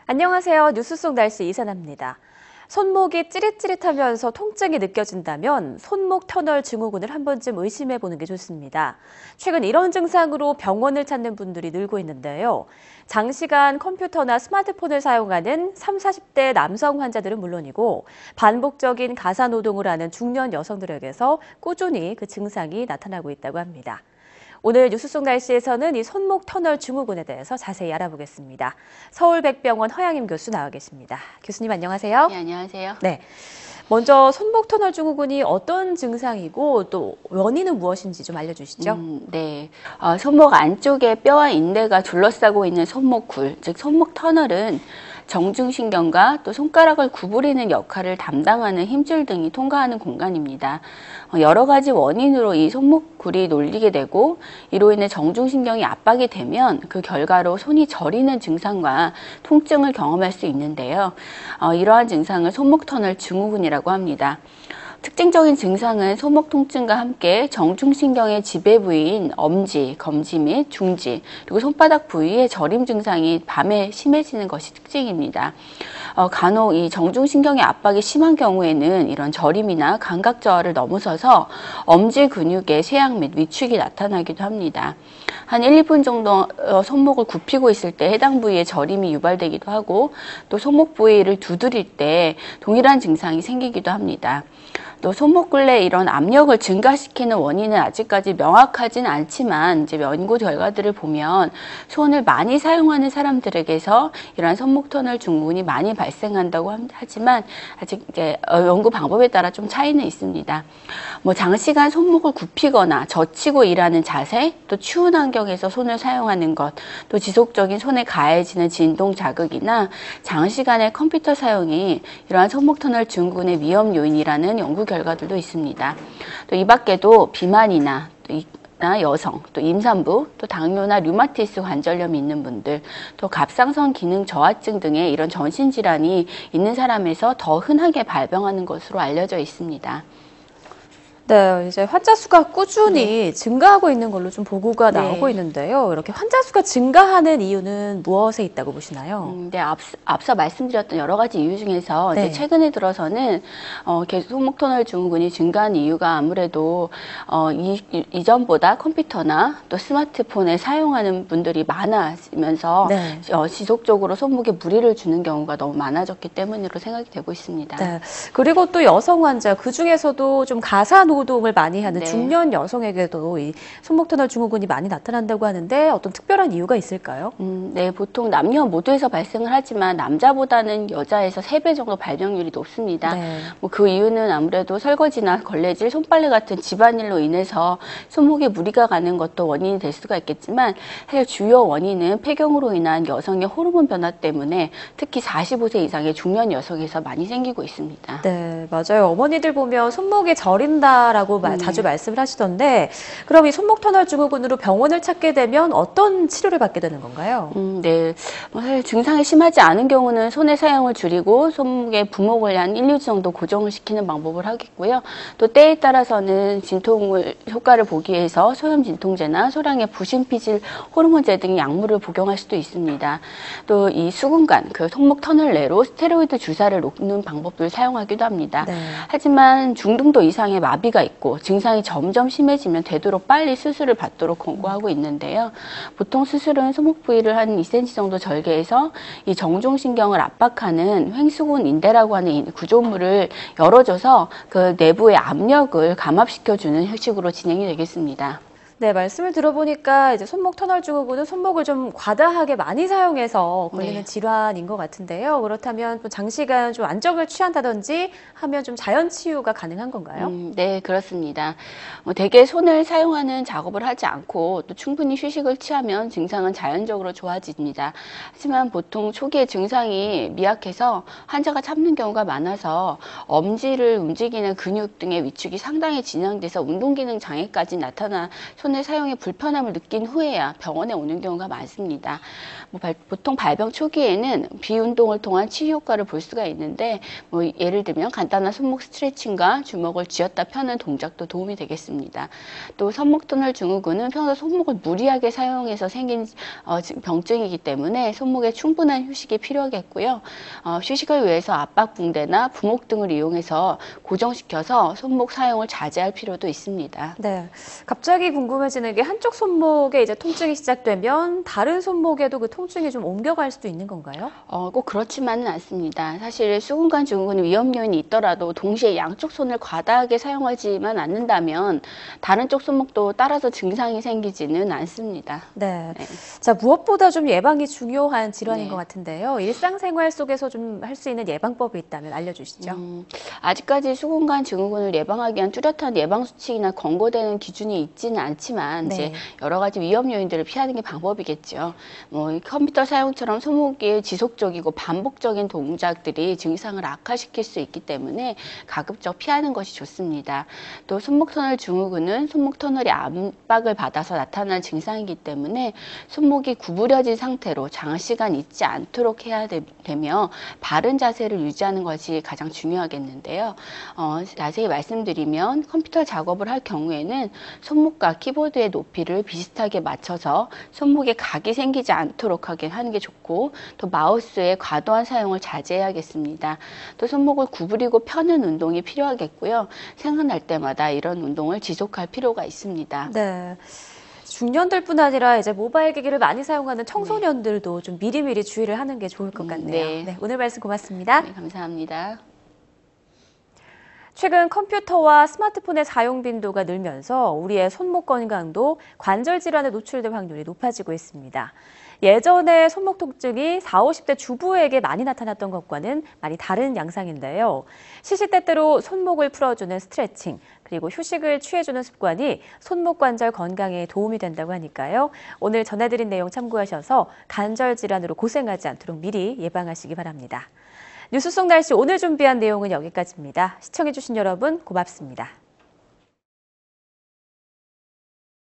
안녕하세요. 뉴스 속 날씨 이산아입니다. 손목이 찌릿찌릿하면서 통증이 느껴진다면 손목 터널 증후군을 한 번쯤 의심해 보는 게 좋습니다. 최근 이런 증상으로 병원을 찾는 분들이 늘고 있는데요. 장시간 컴퓨터나 스마트폰을 사용하는 30, 40대 남성 환자들은 물론이고 반복적인 가사 노동을 하는 중년 여성들에게서 꾸준히 그 증상이 나타나고 있다고 합니다. 오늘 뉴스 속 날씨에서는 이 손목 터널 증후군에 대해서 자세히 알아보겠습니다. 서울백병원 허양임 교수 나와 계십니다. 교수님 안녕하세요. 네, 안녕하세요. 네, 먼저 손목 터널 증후군이 어떤 증상이고 또 원인은 무엇인지 좀 알려주시죠. 네. 손목 안쪽에 뼈와 인대가 둘러싸고 있는 손목굴, 즉 손목 터널은 정중신경과 또 손가락을 구부리는 역할을 담당하는 힘줄 등이 통과하는 공간입니다. 여러 가지 원인으로 이 손목굴이 눌리게 되고 이로 인해 정중신경이 압박이 되면 그 결과로 손이 저리는 증상과 통증을 경험할 수 있는데요. 이러한 증상을 손목터널 증후군이라고 합니다. 특징적인 증상은 손목 통증과 함께 정중신경의 지배 부위인 엄지, 검지 및 중지, 그리고 손바닥 부위의 저림 증상이 밤에 심해지는 것이 특징입니다. 간혹 이 정중신경의 압박이 심한 경우에는 이런 저림이나 감각 저하를 넘어서서 엄지 근육의 쇠약 및 위축이 나타나기도 합니다. 한 1, 2분 정도 손목을 굽히고 있을 때 해당 부위에 저림이 유발되기도 하고 또 손목 부위를 두드릴 때 동일한 증상이 생기기도 합니다. 또 손목굴 내 이런 압력을 증가시키는 원인은 아직까지 명확하진 않지만 이제 연구 결과들을 보면 손을 많이 사용하는 사람들에게서 이러한 손목 터널 증후군이 많이 발생한다고 하지만 아직 이제 연구 방법에 따라 좀 차이는 있습니다. 장시간 손목을 굽히거나 젖히고 일하는 자세, 또 추운 환경에서 손을 사용하는 것, 또 지속적인 손에 가해지는 진동 자극이나 장시간의 컴퓨터 사용이 이러한 손목 터널 증후군의 위험 요인이라는 연구 결과들도 있습니다. 또 이 밖에도 비만이나 여성, 또 임산부, 또 당뇨나 류마티스 관절염이 있는 분들, 또 갑상선 기능 저하증 등의 이런 전신질환이 있는 사람에서 더 흔하게 발병하는 것으로 알려져 있습니다. 네, 이제 환자 수가 꾸준히 증가하고 있는 걸로 좀 보고가 나오고 있는데요. 이렇게 환자 수가 증가하는 이유는 무엇에 있다고 보시나요? 네, 앞서 말씀드렸던 여러 가지 이유 중에서 이제 최근에 들어서는 계속 손목 터널 증후군이 증가한 이유가 아무래도 이전보다 컴퓨터나 또 스마트폰을 사용하는 분들이 많아지면서 지속적으로 손목에 무리를 주는 경우가 너무 많아졌기 때문으로 생각이 되고 있습니다. 네, 그리고 또 여성 환자, 그 중에서도 좀 가사 노동을 많이 하는 중년 여성에게도 이 손목 터널 증후군이 많이 나타난다고 하는데 어떤 특별한 이유가 있을까요? 네, 보통 남녀 모두에서 발생을 하지만 남자보다는 여자에서 3배 정도 발병률이 높습니다. 그 이유는 아무래도 설거지나 걸레질, 손빨래 같은 집안일로 인해서 손목에 무리가 가는 것도 원인이 될 수가 있겠지만 사실 주요 원인은 폐경으로 인한 여성의 호르몬 변화 때문에 특히 45세 이상의 중년 여성에서 많이 생기고 있습니다. 네, 맞아요. 어머니들 보면 손목이 저린다 라고 자주 말씀을 하시던데 그럼 이 손목 터널 증후군으로 병원을 찾게 되면 어떤 치료를 받게 되는 건가요? 네, 사실 증상이 심하지 않은 경우는 손의 사용을 줄이고 손목의 부목을 한 1, 2주 정도 고정을 시키는 방법을 하겠고요. 또 때에 따라서는 진통을 효과를 보기 위해서 소염 진통제나 소량의 부신피질 호르몬제 등의 약물을 복용할 수도 있습니다. 또 이 수근관, 그 손목 터널 내로 스테로이드 주사를 놓는 방법을 사용하기도 합니다. 하지만 중등도 이상의 마비가 있고 증상이 점점 심해지면 되도록 빨리 수술을 받도록 권고하고 있는데요. 보통 수술은 손목 부위를 한 2cm 정도 절개해서 이 정중신경을 압박하는 횡수근 인대라고 하는 구조물을 열어줘서 그 내부의 압력을 감압시켜주는 형식으로 진행이 되겠습니다. 네, 말씀을 들어보니까 이제 손목 터널 증후군은 손목을 좀 과다하게 많이 사용해서 걸리는 질환인 것 같은데요. 그렇다면 또 장시간 좀 안정을 취한다든지 하면 좀 자연 치유가 가능한 건가요? 네, 그렇습니다. 대개 손을 사용하는 작업을 하지 않고 또 충분히 휴식을 취하면 증상은 자연적으로 좋아집니다. 하지만 보통 초기에 증상이 미약해서 환자가 참는 경우가 많아서 엄지를 움직이는 근육 등의 위축이 상당히 진행돼서 운동기능 장애까지 나타나 손의 사용에 불편함을 느낀 후에야 병원에 오는 경우가 많습니다. 보통 발병 초기에는 비운동을 통한 치유 효과를 볼 수가 있는데 예를 들면 간단한 손목 스트레칭과 주먹을 쥐었다 펴는 동작도 도움이 되겠습니다. 또 손목 터널 증후군은 평소 손목을 무리하게 사용해서 생긴 병증이기 때문에 손목에 충분한 휴식이 필요하겠고요. 휴식을 위해서 압박 붕대나 부목 등을 이용해서 고정시켜서 손목 사용을 자제할 필요도 있습니다. 네, 갑자기 궁금해지는 게 한쪽 손목에 이제 통증이 시작되면 다른 손목에도 그 통증이 좀 옮겨갈 수도 있는 건가요? 꼭 그렇지만은 않습니다. 사실 수근관 증후군 위험 요인이 있더라도 동시에 양쪽 손을 과다하게 사용하지만 않는다면 다른 쪽 손목도 따라서 증상이 생기지는 않습니다. 네. 네. 자, 무엇보다 좀 예방이 중요한 질환인 네. 것 같은데요. 일상생활 속에서 좀 할 수 있는 예방법이 있다면 알려주시죠. 아직까지 수근관 증후군을 예방하기 위한 뚜렷한 예방수칙이나 권고되는 기준이 있지는 않지만 네. 이제 여러 가지 위험 요인들을 피하는 게 방법이겠죠. 컴퓨터 사용처럼 손목이 지속적이고 반복적인 동작들이 증상을 악화시킬 수 있기 때문에 가급적 피하는 것이 좋습니다. 또 손목 터널 증후군은 손목 터널이 압박을 받아서 나타나는 증상이기 때문에 손목이 구부려진 상태로 장시간 있지 않도록 해야 되며 바른 자세를 유지하는 것이 가장 중요하겠는데요. 자세히 말씀드리면 컴퓨터 작업을 할 경우에는 손목과 키보드의 높이를 비슷하게 맞춰서 손목에 각이 생기지 않도록 하는 게 좋고 또 마우스의 과도한 사용을 자제해야겠습니다. 또 손목을 구부리고 펴는 운동이 필요하겠고요. 생각날 때마다 이런 운동을 지속할 필요가 있습니다. 네. 중년들뿐 아니라 이제 모바일 기기를 많이 사용하는 청소년들도 좀 미리미리 주의를 하는 게 좋을 것 같네요. 네. 네, 오늘 말씀 고맙습니다. 네, 감사합니다. 최근 컴퓨터와 스마트폰의 사용 빈도가 늘면서 우리의 손목 건강도 관절 질환에 노출될 확률이 높아지고 있습니다. 예전에 손목 통증이 40, 50대 주부에게 많이 나타났던 것과는 많이 다른 양상인데요. 시시때때로 손목을 풀어주는 스트레칭, 그리고 휴식을 취해주는 습관이 손목 관절 건강에 도움이 된다고 하니까요. 오늘 전해드린 내용 참고하셔서 관절 질환으로 고생하지 않도록 미리 예방하시기 바랍니다. 뉴스 속 날씨 오늘 준비한 내용은 여기까지입니다. 시청해주신 여러분 고맙습니다.